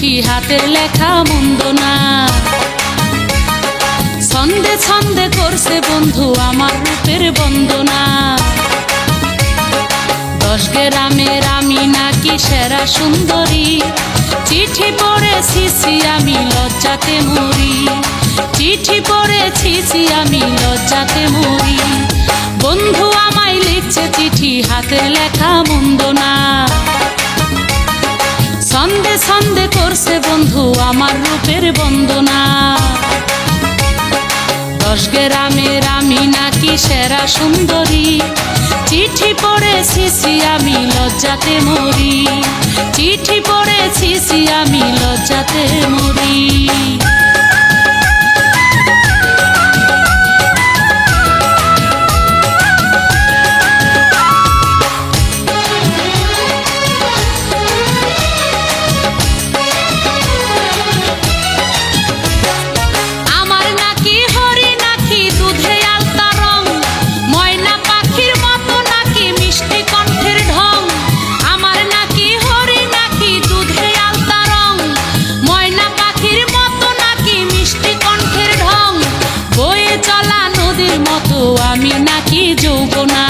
চিঠি হাতের লেখা মন্দ না। ছন্দে ছন্দে করছে বন্ধু আমার রূপের বন্দনা। 10 গ্রামের আমি নাকি সেরা সুন্দরী, চিঠি পড়েছি আমি লজ্জাতে মরি। চিঠি পড়েছি আমি লজ্জাতে মরি। বন্ধু আমায় লিখছে চিঠি হাতের লেখা মন্দ না। ছন্দে ছন্দে করছে বন্ধু আমার রূপের বন্দনা। 10 গ্রামের আমি নাকি সেরা সুন্দরী, চিঠি পড়েছি আমি লজ্জাতে মরি। চিঠি পড়েছি আমি লজ্জাতে মরি। আমি নাকি যৌবনা,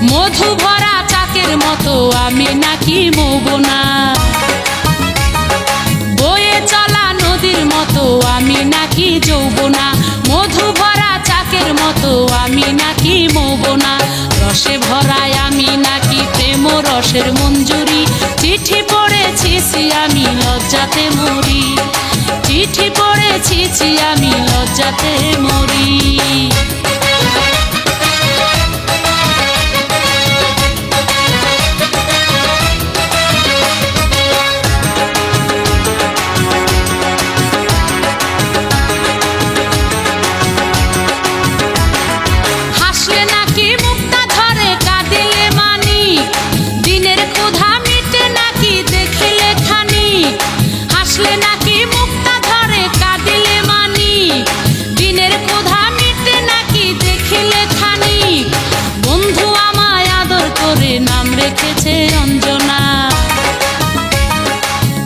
মধু ভরা চাকের মতো আমি নাকি মৌবনা। বয়ে চলা নদীর মতো আমি নাকি যৌবনা, মধু ভরা চাকের মতো আমি নাকি মৌবনা। রসে ভরায় আমি নাকি প্রেম রসের মঞ্জুরি। চিঠি পড়েছি আমি লজ্জাতে মরি। চিঠি পড়েছি আমি লজ্জাতে মরি। হাসলে নাকি মুক্তা ধরে, কাঁদিলে মানি। দিনের ক্ষুধা মিটে নাকি দেখিলে খানি। হাসলে নাকি মুক্তা ধরে, কাঁদিলে মানি। দিনের ক্ষুধা মিটে নাকি দেখিলে খানি। বন্ধু আমায় আদর করে নাম রেখেছে অঞ্জনা।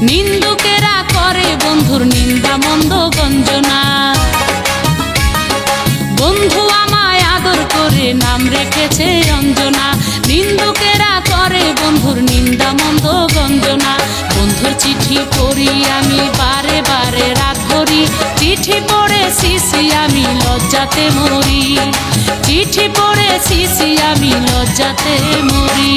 নিন্দুকেরা করে বন্ধুর নিন্দা মন্দ গঞ্জনা। বন্ধু আমায় আদর করে নাম রেখেছে অঞ্জনা। নিন্দুকেরা করে বন্ধুর নিন্দা মন্দ গঞ্জনা। বন্ধুর চিঠি পড়ি আমি বারে বারে রাত ভরি। চিঠি পড়েছি আমি লজ্জাতে মরি। চিঠি পড়েছি আমি লজ্জাতে মরি।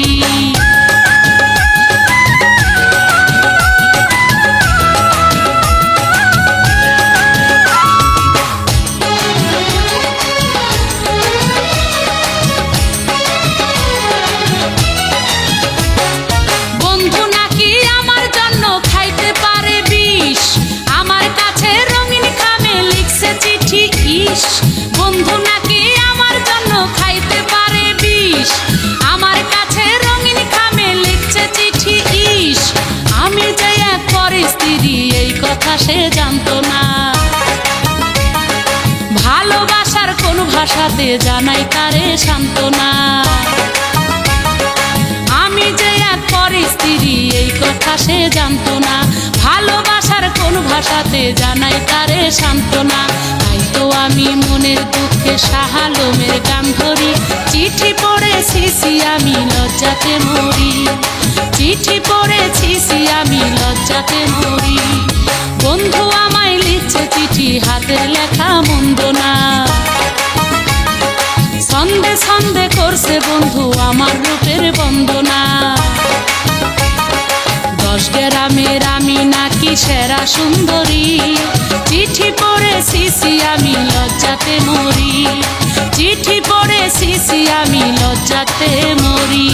বন্ধু নাকি আমার জন্য খাইতে পারে বিষ, আমার কাছে রঙিন খামে লিখছে চিঠি ইস। আমি যে এক পরের স্ত্রী এই কথা সে জানতো না। ভালোবাসার কোন ভাষাতে জানাই তারে সান্ত্বনা। আমি যে এক পরের স্ত্রী এই কথা সে জানতো না। ভালোবাসার কোন ভাষাতে জানাই তারে সান্ত্বনা। তাই তো আমি মনের দুঃখে শাহালমের গান ধরি। চিঠি পড়েছি আমি লজ্জাতে মরি। চিঠি পড়েছি আমি লজ্জাতে মরি। বন্ধু আমায় লিখছে চিঠি হাতের লেখা মন্দ না। ছন্দে ছন্দে করছে বন্ধু আমার রূপের বন্দনা। 10 গ্রামের আমি নাকি সেরা সুন্দরী, চিঠি পড়েছি আমি লজ্জাতে মরি। চিঠি পড়েছি আমি লজ্জাতে মরি।